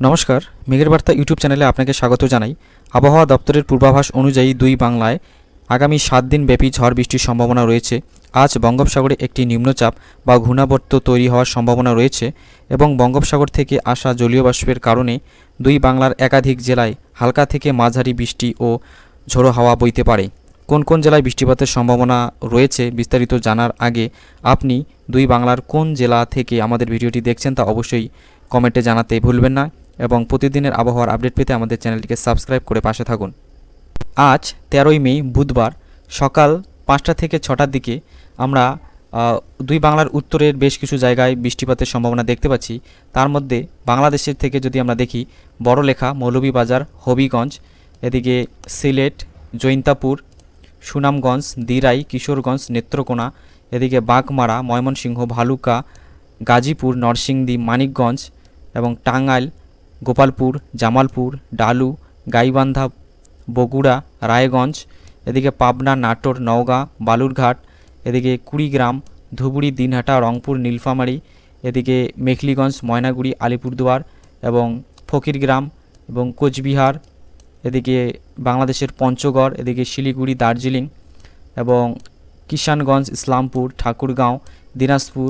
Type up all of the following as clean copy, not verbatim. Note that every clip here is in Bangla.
নমস্কার, মেঘের বার্তা ইউটিউব চ্যানেলে আপনাকে স্বাগত জানাই। আবহাওয়া দপ্তরের পূর্বাভাস অনুযায়ী দুই বাংলায় আগামী 7 দিন ব্যাপী ঝড় বৃষ্টির সম্ভাবনা রয়েছে। আজ বঙ্গোপসাগরে একটি নিম্নচাপ বা ঘূর্ণাবর্ত তৈরি হওয়ার সম্ভাবনা রয়েছে এবং বঙ্গোপসাগর থেকে আসা জলীয় বাষ্পের কারণে দুই বাংলার একাধিক জেলায় হালকা থেকে মাঝারি বৃষ্টি ও ঝোড়ো হাওয়া বইতে পারে। কোন কোন জেলায় বৃষ্টিপাতের সম্ভাবনা রয়েছে বিস্তারিত জানার আগে আপনি দুই বাংলার কোন জেলা থেকে আমাদের ভিডিওটি দেখছেন তা অবশ্যই কমেন্টে জানাতে ভুলবেন না এবং প্রতিদিনের আবহাওয়ার আপডেট পেতে আমাদের চ্যানেলটিকে সাবস্ক্রাইব করে পাশে থাকুন। আজ 13ই মে বুধবার সকাল 5টা থেকে 6টার দিকে আমরা দুই বাংলার উত্তরের বেশ কিছু জায়গায় বৃষ্টিপাতের সম্ভাবনা দেখতে পাচ্ছি। তার মধ্যে বাংলাদেশের থেকে যদি আমরা দেখি বড়লেখা, মৌলভীবাজার, হবিগঞ্জ, এদিকে সিলেট, জৈন্তাপুর, সুনামগঞ্জ, দিরাই, কিশোরগঞ্জ, নেত্রকোনা, এদিকে বাঘমারা, ময়মনসিংহ, ভালুকা, গাজীপুর, নরসিংদী, মানিকগঞ্জ এবং টাঙ্গাইল, গোপালপুর, জামালপুর, ডালু, গাইবান্ধা, বগুড়া, রায়গঞ্জ, এদিকে পাবনা, নাটোর, নওগাঁ, বালুরঘাট, এদিকে কুড়িগ্রাম, ধুবুড়ি, দিনহাটা, রংপুর, নীলফামারী, এদিকে মেখলিগঞ্জ, ময়নাগুড়ি, আলিপুরদুয়ার এবং ফকিরগ্রাম এবং কোচবিহার, এদিকে বাংলাদেশের পঞ্চগড়, এদিকে শিলিগুড়ি, দার্জিলিং এবং কিষানগঞ্জ, ইসলামপুর, ঠাকুরগাঁও, দিনাজপুর,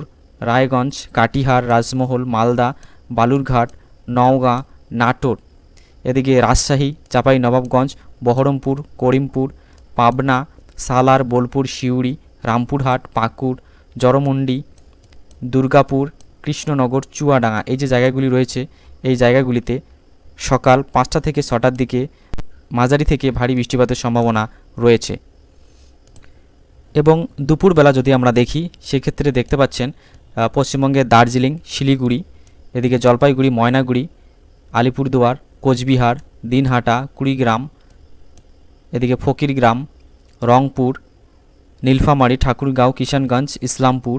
রায়গঞ্জ, কাটিহার, রাজমহল, মালদা, বালুরঘাট, নওগাঁ, নাটোর, এদিকে রাজশাহী, চাঁপাইনবাবগঞ্জ, বহরমপুর, করিমপুর, পাবনা, সালার, বোলপুর, সিউড়ি, রামপুরহাট, পাকুড়, জরমন্ডি, দুর্গাপুর, কৃষ্ণনগর, চুয়াডাঙ্গা, এই যে জায়গাগুলি রয়েছে এই জায়গাগুলিতে সকাল 5টা থেকে 6টার দিকে মাঝারি থেকে ভারী বৃষ্টিপাতের সম্ভাবনা রয়েছে। এবং দুপুরবেলা যদি আমরা দেখি সেক্ষেত্রে দেখতে পাচ্ছেন পশ্চিমবঙ্গের দার্জিলিং, শিলিগুড়ি, এদিকে জলপাইগুড়ি, ময়নাগুড়ি, আলিপুরদুয়ার, কোচবিহার, দিনহাটা, কুড়িগ্রাম, এদিকে ফকিরগ্রাম, রংপুর, নীলফামারী, ঠাকুরগাঁও, কিষানগঞ্জ, ইসলামপুর,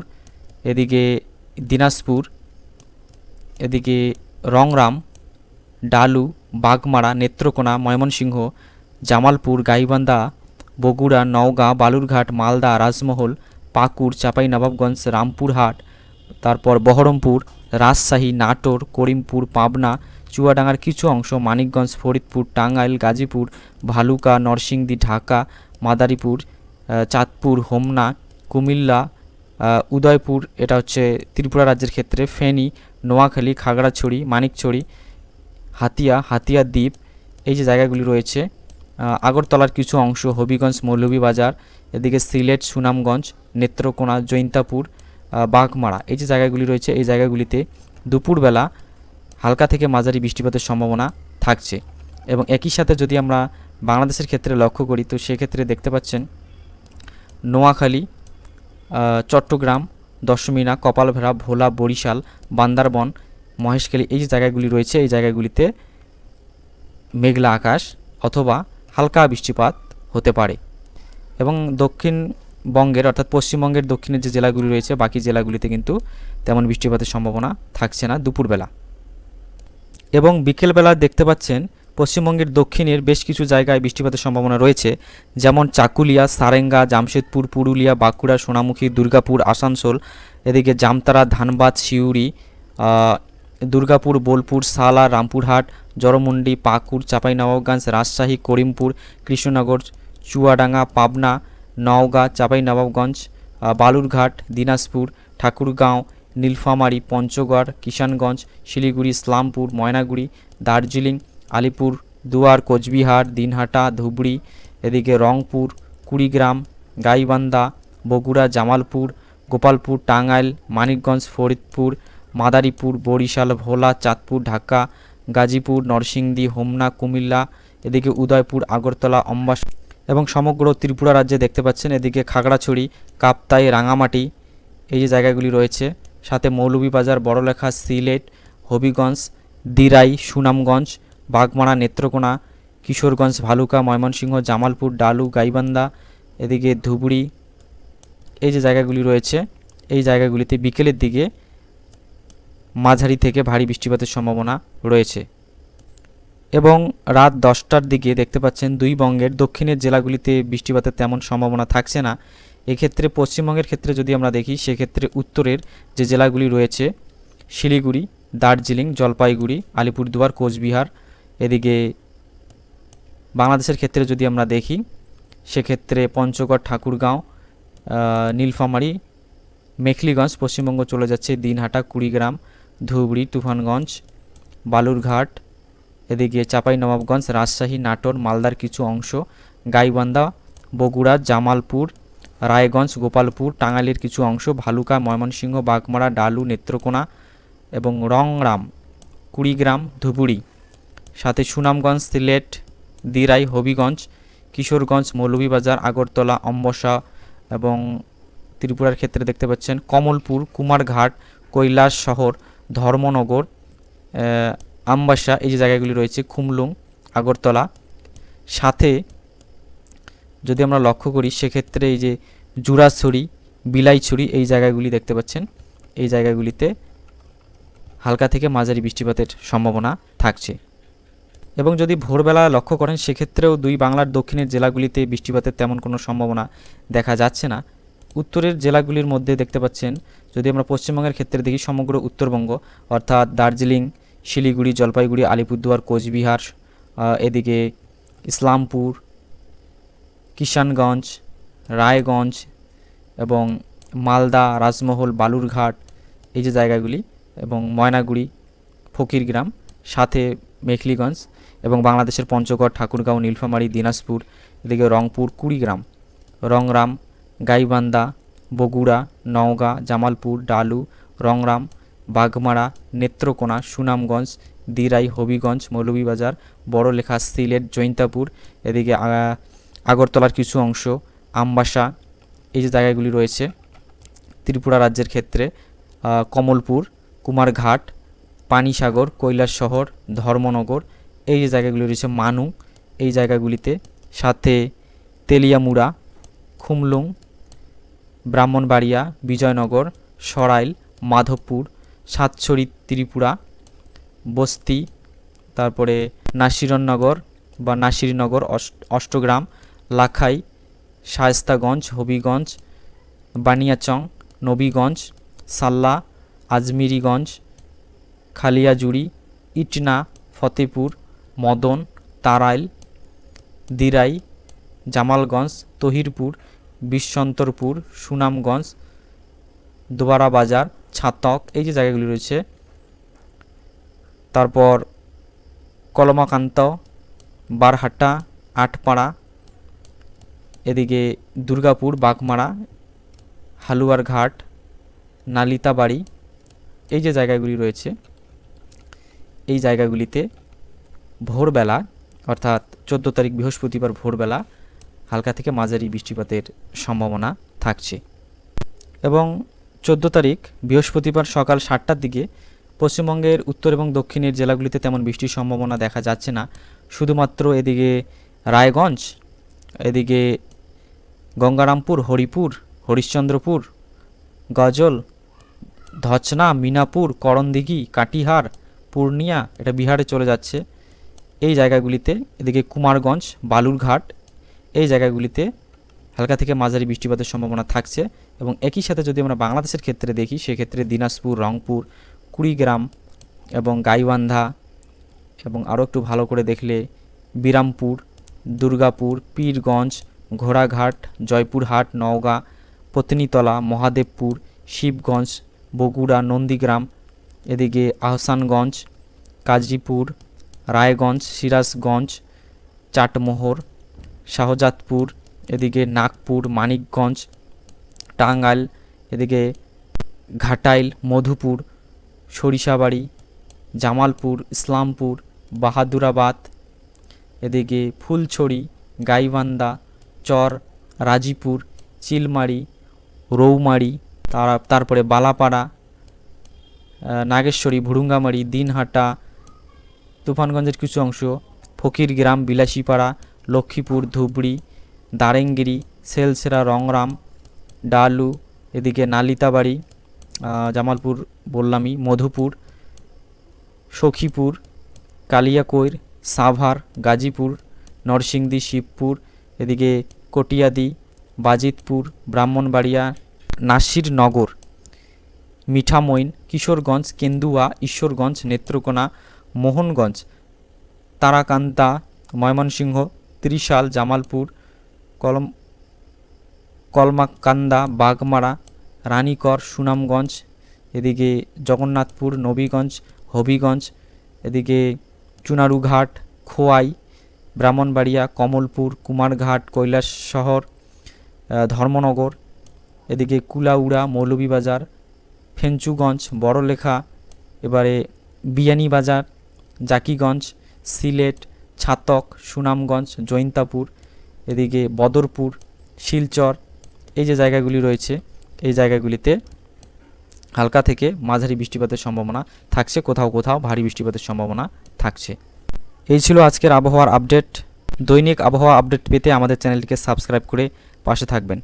এদিকে দিনাজপুর, এদিকে রংরাম, ডালু, বাঘমারা, নেত্রকোনা, ময়মনসিংহ, জামালপুর, গাইবান্ধা, বগুড়া, নওগাঁ, বালুরঘাট, মালদা, রাজমহল, পাকুড়, চাঁপাইনবাবগঞ্জ, রামপুরহাট, তারপর বহরমপুর, রাজশাহী, নাটোর, করিমপুর, পাবনা, চুয়াডাঙ্গার কিছু অংশ, মানিকগঞ্জ, ফরিদপুর, টাঙ্গাইল, গাজীপুর, ভালুকা, নরসিংদী, ঢাকা, মাদারীপুর, চাঁদপুর, হোমনা, কুমিল্লা, উদয়পুর, এটা হচ্ছে ত্রিপুরা রাজ্যের ক্ষেত্রে, ফেনী, নোয়াখালী, খাগড়াছড়ি, মানিকছড়ি, হাতিয়া দ্বীপ, এই যে জায়গাগুলি রয়েছে, আগরতলার কিছু অংশ, হবিগঞ্জ, মৌলভীবাজার, এদিকে সিলেট, সুনামগঞ্জ, নেত্রকোনা, জৈন্তাপুর, বাঘমারা, এই যে জায়গাগুলি রয়েছে এই জায়গাগুলিতে দুপুরবেলা হালকা থেকে মাঝারি বৃষ্টিপাতের সম্ভাবনা থাকছে। এবং একই সাথে যদি আমরা বাংলাদেশের ক্ষেত্রে লক্ষ্য করি তো সেক্ষেত্রে দেখতে পাচ্ছেন নোয়াখালী, চট্টগ্রাম, দশমিনা, কপালভেড়া, ভোলা, বরিশাল, বান্দরবন, মহেশখালী, এই যে জায়গাগুলি রয়েছে এই জায়গাগুলিতে মেঘলা আকাশ অথবা হালকা বৃষ্টিপাত হতে পারে। এবং দক্ষিণবঙ্গের অর্থাৎ পশ্চিমবঙ্গের দক্ষিণের যে জেলাগুলি রয়েছে বাকি জেলাগুলিতে কিন্তু তেমন বৃষ্টিপাতের সম্ভাবনা থাকছে না দুপুরবেলা। এবং বিকেলবেলা দেখতে পাচ্ছেন পশ্চিমবঙ্গের দক্ষিণের বেশ কিছু জায়গায় বৃষ্টিপাতের সম্ভাবনা রয়েছে, যেমন চাকুলিয়া, সারেঙ্গা, জামশেদপুর, পুরুলিয়া, বাঁকুড়া, সোনামুখী, দুর্গাপুর, আসানসোল, এদিকে জামতারা, ধানবাদ, সিউড়ি, দুর্গাপুর, বোলপুর, সালা, রামপুরহাট, জরমন্ডি, পাকুড়, চাঁপাইনবাবগঞ্জ, রাজশাহী, করিমপুর, কৃষ্ণনগর, চুয়াডাঙ্গা, পাবনা, নওগাঁ, চাঁপাইনবাবগঞ্জ, বালুরঘাট, দিনাজপুর, ঠাকুরগাঁও, নীলফামারী, পঞ্চগড়, কিষানগঞ্জ, শিলিগুড়ি, ইসলামপুর, ময়নাগুড়ি, দার্জিলিং, আলিপুর দুয়ার, কোচবিহার, দিনহাটা, ধুবড়ি, এদিকে রংপুর, কুড়িগ্রাম, গাইবান্ধা, বগুড়া, জামালপুর, গোপালপুর, টাঙ্গাইল, মানিকগঞ্জ, ফরিদপুর, মাদারীপুর, বরিশাল, ভোলা, চাঁদপুর, ঢাকা, গাজীপুর, নরসিংদী, হোমনা, কুমিল্লা, এদিকে উদয়পুর, আগরতলা, অম্বাস এবং সমগ্র ত্রিপুরা রাজ্যে দেখতে পাচ্ছেন এদিকে খাগড়াছড়ি, কাপ্তাই, রাঙামাটি, এই যে জায়গাগুলি রয়েছে, সাথে মৌলভীবাজার, বড়লেখা, সিলেট, হবিগঞ্জ, দিরাই, সুনামগঞ্জ, বাঘমারা, নেত্রকোনা, কিশোরগঞ্জ, ভালুকা, ময়মনসিংহ, জামালপুর, ডালু, গাইবান্ধা, এদিকে ধুবড়ি, এই যে জায়গাগুলি রয়েছে এই জায়গাগুলিতে বিকেলের দিকে মাঝারি থেকে ভারী বৃষ্টিপাতের সম্ভাবনা রয়েছে। এবং রাত 10টার দিকে দেখতে পাচ্ছেন দুই বঙ্গের দক্ষিণের জেলাগুলিতে বৃষ্টিপাতের তেমন সম্ভাবনা থাকছে না। এক্ষেত্রে পশ্চিমবঙ্গের ক্ষেত্রে যদি আমরা দেখি সেক্ষেত্রে উত্তরের যে জেলাগুলি রয়েছে শিলিগুড়ি, দার্জিলিং, জলপাইগুড়ি, আলিপুরদুয়ার, কোচবিহার। এদিকে বাংলাদেশের ক্ষেত্রে যদি আমরা দেখি সেক্ষেত্রে পঞ্চগড়, ঠাকুরগাঁও, নীলফামারী, মেখলিগঞ্জ। পশ্চিমবঙ্গ চলে যাচ্ছে দিনহাটা, কুড়িগ্রাম, ধুবড়ি, তুফানগঞ্জ, বালুরঘাট। এদিকে চাঁপাইনবাবগঞ্জ, রাজশাহী, নাটোর, মালদার কিছু অংশ, গাইবান্ধা, বগুড়া, জামালপুর, রায়গঞ্জ, গোপালপুর, টাঙ্গাইলের কিছু অংশ, ভালুকা, ময়মনসিংহ, বাগমারা, ডালু, নেত্রকোনা এবং রংরাম, কুড়িগ্রাম, ধুবুরি। সাথে সুনামগঞ্জ, সিলেট, দিরাই, হবিগঞ্জ, কিশোরগঞ্জ, মৌলভীবাজার, আগরতলা, অম্বসা এবং ত্রিপুরার ক্ষেত্রে দেখতে পাচ্ছেন কমলপুর, কুমারঘাট, কৈলাস শহর, ধর্মনগর, আমবাসা। এই যে জায়গাগুলি রয়েছে, খুমলুং, আগরতলা। সাথে যদি আমরা লক্ষ্য করি সেক্ষেত্রে এই যে জুরাছড়ি, বিলাইছড়ি, এই জায়গাগুলি দেখতে পাচ্ছেন। এই জায়গাগুলিতে হালকা থেকে মাঝারি বৃষ্টিপাতের সম্ভাবনা থাকছে। এবং যদি ভোরবেলা লক্ষ্য করেন সেক্ষেত্রেও দুই বাংলার দক্ষিণের জেলাগুলিতে বৃষ্টিপাতের তেমন কোনো সম্ভাবনা দেখা যাচ্ছে না। উত্তরের জেলাগুলির মধ্যে দেখতে পাচ্ছেন, যদি আমরা পশ্চিমবঙ্গের ক্ষেত্রে দেখি সমগ্র উত্তরবঙ্গ অর্থাৎ দার্জিলিং, শিলিগুড়ি, জলপাইগুড়ি, আলিপুরদুয়ার, কোচবিহার, এদিকে ইসলামপুর, কিষানগঞ্জ, রায়গঞ্জ এবং মালদা, রাজমহল, বালুরঘাট, এই যে জায়গাগুলি, এবং ময়নাগুড়ি, ফকিরগ্রাম, সাথে মেখলিগঞ্জ এবং বাংলাদেশের পঞ্চগড়, ঠাকুরগাঁও, নীলফামারী, দিনাজপুর, এদিকে রংপুর, কুড়িগ্রাম, রংরাম, গাইবান্ধা, বগুড়া, নওগাঁ, জামালপুর, ডালু, রংরাম, বাগমারা, নেত্রকোনা, সুনামগঞ্জ, দিরাই, হবিগঞ্জ, মৌলভীবাজার, বড়লেখা, সিলেট, জৈন্তাপুর, এদিকে আগরতলার কিছু অংশ, আমবাসা, এই যে জায়গাগুলি রয়েছে। ত্রিপুরা রাজ্যের ক্ষেত্রে কমলপুর, কুমারঘাট, পানিসাগর, কৈলাস শহর, ধর্মনগর, এই যে জায়গাগুলি রয়েছে, মানু, এই জায়গাগুলিতে। সাথে তেলিয়ামুড়া, খুমলুং, ব্রাহ্মণবাড়িয়া, বিজয়নগর, সরাইল, মাধবপুর, সাতছড়ি ত্রিপুরা, বস্তি, তারপরে নাসিরনগর বা নাসিরনগর, অষ্টগ্রাম, লাখাই, শায়েস্তাগঞ্জ, হবিগঞ্জ, বানিয়াচং, নবীগঞ্জ, সাল্লা, আজমিরিগঞ্জ, খালিয়াজুড়ি, ইটনা, ফতেপুর, মদন, তারাইল, দিরাই, জামালগঞ্জ, তহিরপুর, বিশ্বন্তরপুর, সুনামগঞ্জ, দোবারা বাজার, ছাতক, এই যে জায়গাগুলি রয়েছে। তারপর কলমাকান্ত, বারহাট্টা, আটপাড়া, এদিকে দুর্গাপুর, বাগমারা, হালুয়ারঘাট, নালিতাবাড়ি, এই যে জায়গাগুলি রয়েছে, এই জায়গাগুলিতে ভোরবেলা অর্থাৎ 14 তারিখ বৃহস্পতিবার ভোরবেলা হালকা থেকে মাঝারি বৃষ্টিপাতের সম্ভাবনা থাকছে। এবং 14 তারিখ বৃহস্পতিবার সকাল 7টার দিকে পশ্চিমবঙ্গের উত্তর এবং দক্ষিণের জেলাগুলিতে তেমন বৃষ্টির সম্ভাবনা দেখা যাচ্ছে না। শুধুমাত্র এদিকে রায়গঞ্জ, এদিকে গঙ্গারামপুর, হরিপুর, হরিশ্চন্দ্রপুর, গজল, ধচনা, মিনাপুর, করণদিঘি, কাটিহার, পূর্ণিয়া, এটা বিহারে চলে যাচ্ছে, এই জায়গাগুলিতে। এদিকে কুমারগঞ্জ, বালুরঘাট, এই জায়গাগুলিতে হালকা থেকে মাঝারি বৃষ্টিপাতের সম্ভাবনা থাকছে। এবং একই সাথে যদি আমরা বাংলাদেশের ক্ষেত্রে দেখি সেক্ষেত্রে দিনাজপুর, রংপুর, কুড়িগ্রাম এবং গাইবান্ধা এবং আরও একটু ভালো করে দেখলে বিরামপুর, দুর্গাপুর, পীরগঞ্জ, ঘোড়াঘাট, জয়পুরহাট, নওগাঁ, পত্নীতলা, মহাদেবপুর, শিবগঞ্জ, বগুড়া, নন্দীগ্রাম, এদিকে আহসানগঞ্জ, কাজীপুর, রায়গঞ্জ, সিরাজগঞ্জ, চাটমোহর, শাহজাদপুর, এদিকে নাগপুর, মানিকগঞ্জ, টাঙ্গাইল, এদিকে ঘাটাইল, মধুপুর, সরিষাবাড়ি, জামালপুর, ইসলামপুর, বাহাদুরাবাদ, এদিকে ফুলছড়ি, গাইবান্ধা, চর, রাজীপুর, চিলমারি, রৌমারি, তারপরে বালাপাড়া, নাগেশ্বরী, ভুরুঙ্গামারি, দিনহাটা, তুফানগঞ্জের কিছু অংশ, ফকিরগ্রাম, বিলাসীপাড়া, লক্ষ্মীপুর, ধুবড়ি, দারেঙ্গিরি, সেলসেরা, রংরাম, ডালু, এদিকে নালিতাবাড়ি, জামালপুর বললামই, মধুপুর, সখীপুর, কালিয়াকৈর, সাভার, গাজীপুর, নরসিংদী, শিবপুর, এদিকে কটিয়াদি, বাজিতপুর, ব্রাহ্মণবাড়িয়া, নাসিরনগর, মিঠামইন, কিশোরগঞ্জ, কেন্দুয়া, ঈশ্বরগঞ্জ, নেত্রকোনা, মোহনগঞ্জ, তারাকান্দা, ময়মনসিংহ, ত্রিশাল, জামালপুর, কলমাকান্দা, বাগমারা, রানীকর, সুনামগঞ্জ, এদিকে জগন্নাথপুর, নবীগঞ্জ, হবিগঞ্জ, এদিকে চুনারুঘাট, খোয়াই, ব্রাহ্মণবাড়িয়া, কমলপুর, কুমারঘাট, কৈলাসশহর, ধর্মনগর, এদিকে কুলাউড়া, মৌলভীবাজার, ফেঞ্চুগঞ্জ, বড়লেখা, এবারে বিয়ানীবাজার, জাকিগঞ্জ, সিলেট, ছাতক, সুনামগঞ্জ, জৈন্তাপুর, এদিকে বদরপুর, শিলচর, এই যে জায়গাগুলি রয়েছে এই জায়গাগুলিতে হালকা থেকে মাঝারি বৃষ্টিপাতের সম্ভাবনা থাকছে, কোথাও কোথাও ভারী বৃষ্টিপাতের সম্ভাবনা থাকছে। এই ছিল আজকের আবহাওয়ার আপডেট। দৈনিক আবহাওয়া আপডেট পেতে আমাদের চ্যানেলটিকে সাবস্ক্রাইব করে পাশে থাকবেন।